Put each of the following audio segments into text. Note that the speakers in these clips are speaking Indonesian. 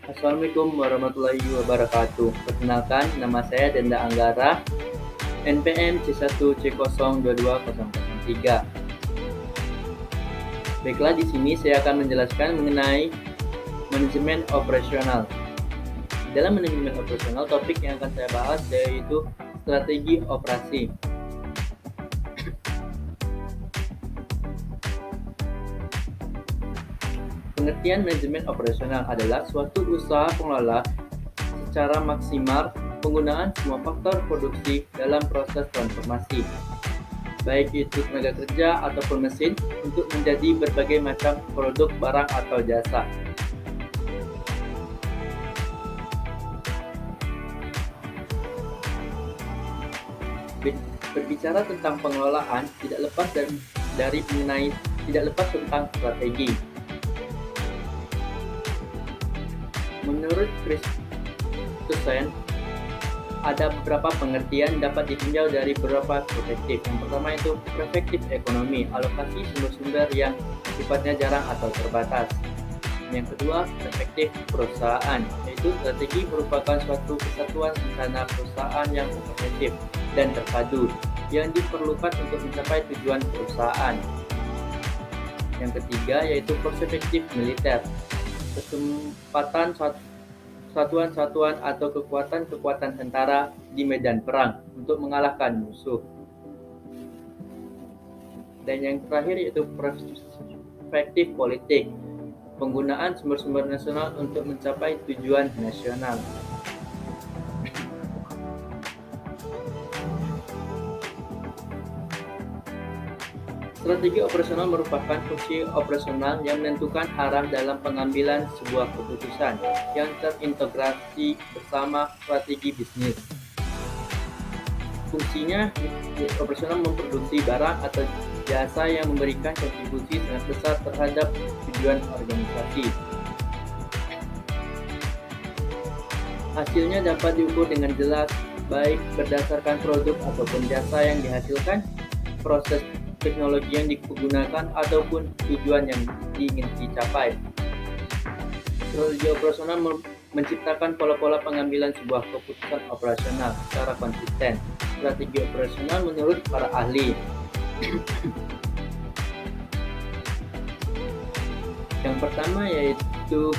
Assalamualaikum warahmatullahi wabarakatuh. Perkenalkan, nama saya Denda Anggara, NPM C1C0220003. Baiklah, di sini saya akan menjelaskan mengenai manajemen operasional. Dalam manajemen operasional, topik yang akan saya bahas yaitu strategi operasi. Pengertian manajemen operasional adalah suatu usaha pengelola secara maksimal penggunaan semua faktor produksi dalam proses transformasi, baik itu tenaga kerja ataupun mesin, untuk menjadi berbagai macam produk, barang, atau jasa. Berbicara tentang pengelolaan tidak lepas tentang strategi. Menurut Christensen, ada beberapa pengertian dapat ditinjau dari beberapa perspektif. Yang pertama itu perspektif ekonomi, alokasi sumber-sumber yang sifatnya jarang atau terbatas. Yang kedua, perspektif perusahaan, yaitu strategi merupakan suatu kesatuan rencana perusahaan yang komprehensif dan terpadu yang diperlukan untuk mencapai tujuan perusahaan. Yang ketiga, yaitu perspektif militer, kesempatan satuan-satuan atau kekuatan-kekuatan tentara di medan perang untuk mengalahkan musuh. Dan yang terakhir yaitu perspektif politik, penggunaan sumber-sumber nasional untuk mencapai tujuan nasional. Strategi operasional merupakan fungsi operasional yang menentukan arah dalam pengambilan sebuah keputusan yang terintegrasi bersama strategi bisnis. Fungsinya operasional memproduksi barang atau jasa yang memberikan kontribusi sangat besar terhadap tujuan organisasi. Hasilnya dapat diukur dengan jelas, baik berdasarkan produk ataupun jasa yang dihasilkan, proses teknologi yang digunakan, ataupun tujuan yang ingin dicapai. Strategi operasional menciptakan pola-pola pengambilan sebuah keputusan operasional secara konsisten. Strategi operasional menurut para ahli. Yang pertama yaitu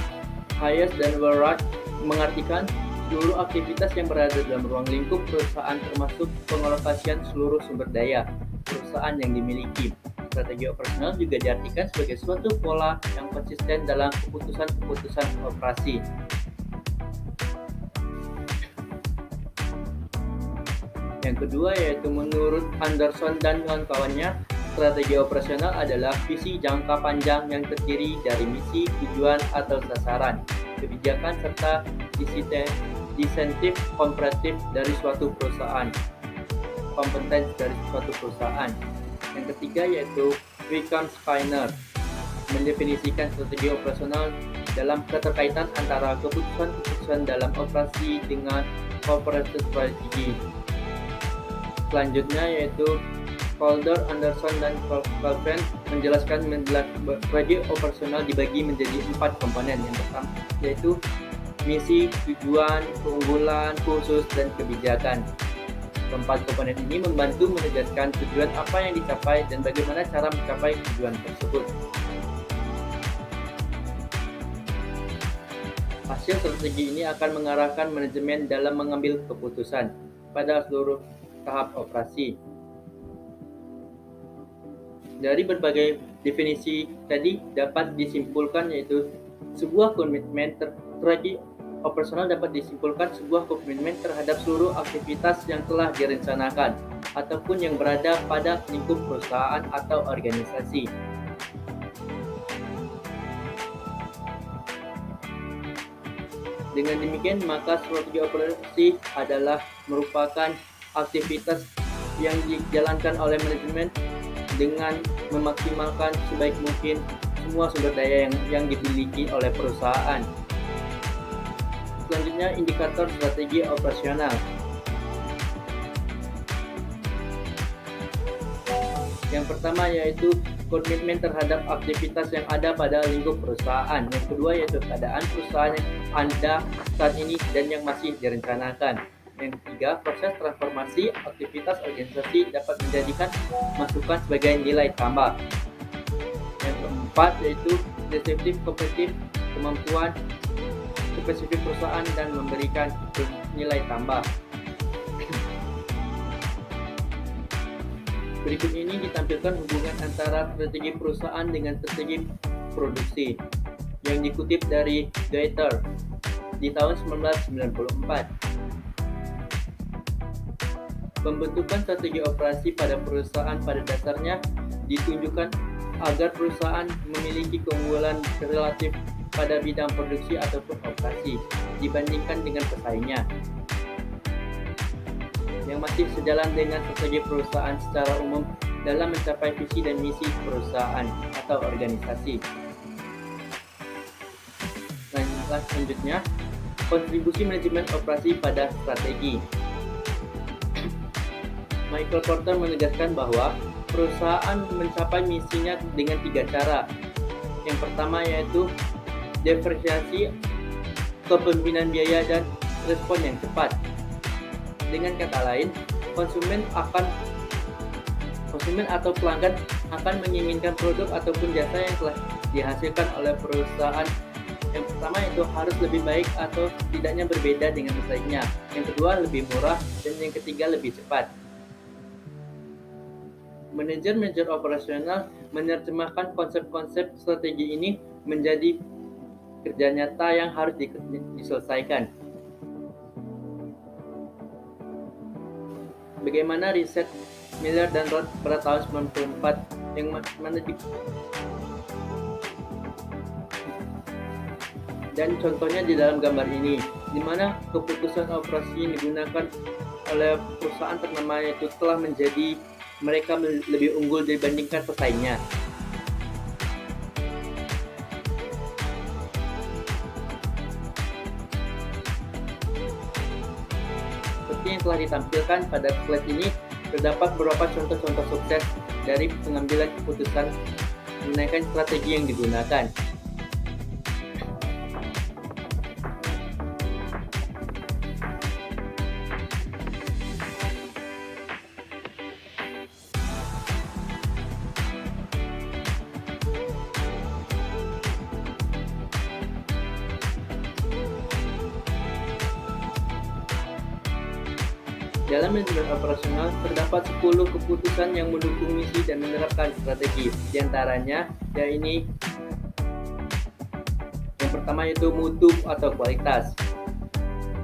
Hayes dan Wright mengartikan seluruh aktivitas yang berada dalam ruang lingkup perusahaan termasuk pengalokasian seluruh sumber daya perusahaan yang dimiliki. Strategi operasional juga diartikan sebagai suatu pola yang konsisten dalam keputusan-keputusan operasi. Yang kedua yaitu menurut Anderson dan kawan-kawannya, strategi operasional adalah visi jangka panjang yang terdiri dari misi, tujuan, atau sasaran, kebijakan, serta insentif kompetitif dari suatu perusahaan. Kompetensi dari suatu perusahaan. Yang ketiga yaitu Wincott Skinner mendefinisikan strategi operasional dalam keterkaitan antara keputusan-keputusan dalam operasi dengan corporate strategy. Selanjutnya yaitu Calder, Anderson, dan Calvin menjelaskan strategi operasional dibagi menjadi 4 komponen. Yang pertama yaitu misi, tujuan, keunggulan, khusus, dan kebijakan. Keempat komponen ini membantu menegaskan tujuan apa yang dicapai dan bagaimana cara mencapai tujuan tersebut. Hasil strategi ini akan mengarahkan manajemen dalam mengambil keputusan pada seluruh tahap operasi. Dari berbagai definisi tadi dapat disimpulkan yaitu sebuah komitmen strategi operasional dapat disimpulkan sebuah komitmen terhadap seluruh aktivitas yang telah direncanakan ataupun yang berada pada lingkup perusahaan atau organisasi. Dengan demikian, maka strategi operasi adalah merupakan aktivitas yang dijalankan oleh manajemen dengan memaksimalkan sebaik mungkin semua sumber daya yang dimiliki oleh perusahaan. Selanjutnya, indikator strategi operasional. Yang pertama yaitu komitmen terhadap aktivitas yang ada pada lingkup perusahaan. Yang kedua yaitu keadaan perusahaan yang ada saat ini dan yang masih direncanakan. Yang ketiga, proses transformasi aktivitas organisasi dapat menjadikan masukan sebagai nilai tambah. Yang keempat yaitu deskriptif kompetitif, kemampuan spesifik perusahaan dan memberikan nilai tambah. Berikut ini ditampilkan hubungan antara strategi perusahaan dengan strategi produksi yang dikutip dari Gaither di tahun 1994. Pembentukan strategi operasi pada perusahaan pada dasarnya ditunjukkan agar perusahaan memiliki keunggulan relatif pada bidang produksi ataupun operasi dibandingkan dengan pesaingnya, yang masih sejalan dengan strategi perusahaan secara umum dalam mencapai visi dan misi perusahaan atau organisasi. Selanjutnya, kontribusi manajemen operasi pada strategi. Michael Porter menegaskan bahwa perusahaan mencapai misinya dengan 3 cara. Yang pertama yaitu diferensiasi, kepemimpinan biaya, dan respon yang cepat. Dengan kata lain, konsumen atau pelanggan akan menginginkan produk ataupun jasa yang telah dihasilkan oleh perusahaan. Yang pertama itu harus lebih baik atau tidaknya berbeda dengan pesaingnya. Yang kedua lebih murah, dan yang ketiga lebih cepat. Manajer operasional menerjemahkan konsep-konsep strategi ini menjadi kerja nyata yang harus diselesaikan. Bagaimana riset Miller dan Roth pada tahun 94 yang mana dan contohnya di dalam gambar ini, di mana keputusan operasi yang digunakan oleh perusahaan ternama itu telah menjadi mereka lebih unggul dibandingkan pesaingnya. Seperti yang telah ditampilkan pada slide ini, terdapat beberapa contoh-contoh sukses dari pengambilan keputusan mengenai strategi yang digunakan. Dalam manajemen operasional, terdapat 10 keputusan yang mendukung misi dan menerapkan strategi. Di antaranya, yang pertama yaitu mutu atau kualitas.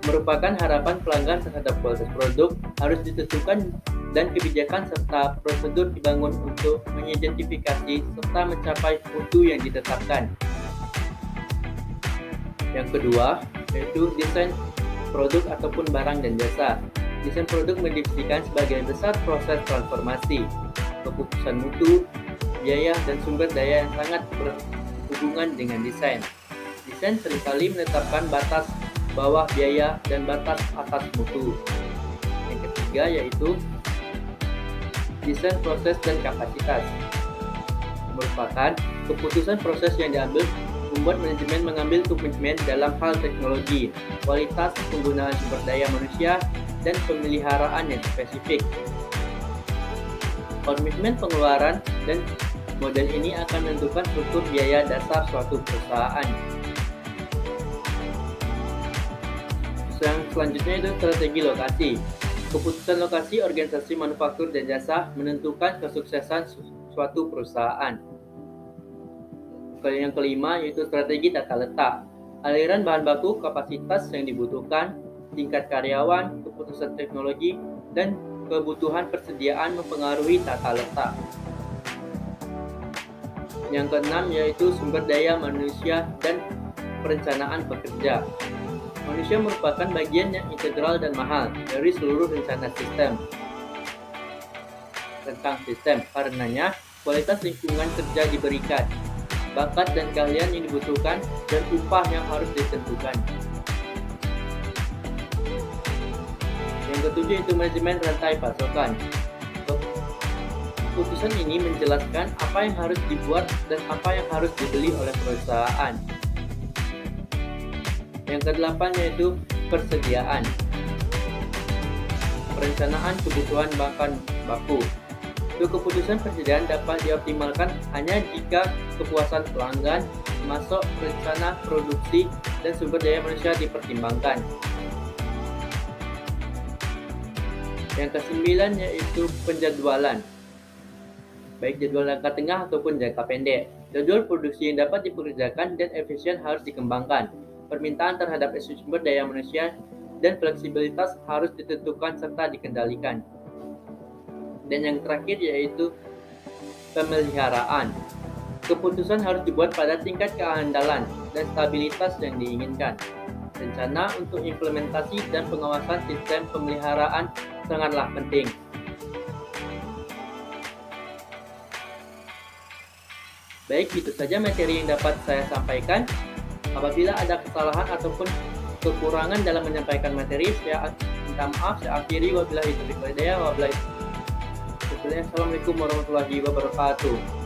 Merupakan harapan pelanggan terhadap kualitas produk harus ditentukan dan kebijakan serta prosedur dibangun untuk mengidentifikasi serta mencapai mutu yang ditetapkan. Yang kedua, yaitu desain produk ataupun barang dan jasa. Desain produk mendefinisikan sebagian besar proses transformasi, keputusan mutu, biaya, dan sumber daya yang sangat berhubungan dengan desain. Desain seringkali menetapkan batas bawah biaya dan batas atas mutu. Yang ketiga yaitu desain proses dan kapasitas. Merupakan keputusan proses yang diambil membuat manajemen mengambil komitmen dalam hal teknologi, kualitas penggunaan sumber daya manusia, dan pemeliharaan yang spesifik. Komitmen pengeluaran dan model ini akan menentukan struktur biaya dasar suatu perusahaan. Yang selanjutnya itu strategi lokasi. Keputusan lokasi organisasi manufaktur dan jasa menentukan kesuksesan suatu perusahaan. Yang kelima yaitu strategi tata letak. Aliran bahan baku, kapasitas yang dibutuhkan, tingkat karyawan, keputusan teknologi, dan kebutuhan persediaan mempengaruhi tata letak. Yang keenam yaitu sumber daya manusia dan perencanaan pekerja. Manusia merupakan bagian yang integral dan mahal dari seluruh rencana tentang sistem. Karenanya, kualitas lingkungan kerja diberikan, bakat dan keahlian yang dibutuhkan, dan upah yang harus ditentukan. Yang ketujuh itu manajemen rantai pasokan. Keputusan ini menjelaskan apa yang harus dibuat dan apa yang harus dibeli oleh perusahaan. Yang kedelapan yaitu persediaan. Perencanaan kebutuhan bahan baku. Keputusan persediaan dapat dioptimalkan hanya jika kepuasan pelanggan, termasuk rencana produksi dan sumber daya manusia dipertimbangkan. Yang kesembilan yaitu penjadwalan, baik jadwal jangka tengah ataupun jangka pendek. Jadwal produksi yang dapat dikerjakan dan efisien harus dikembangkan. Permintaan terhadap sumber daya manusia dan fleksibilitas harus ditentukan serta dikendalikan. Dan yang terakhir yaitu pemeliharaan. Keputusan harus dibuat pada tingkat keandalan dan stabilitas yang diinginkan. Rencana untuk implementasi dan pengawasan sistem pemeliharaan sangatlah penting. Baik, itu saja materi yang dapat saya sampaikan. Apabila ada kesalahan ataupun kekurangan dalam menyampaikan materi, saya minta maaf. Saya akhiri, wabillahi taufiq wal hidayah. Assalamualaikum warahmatullahi wabarakatuh.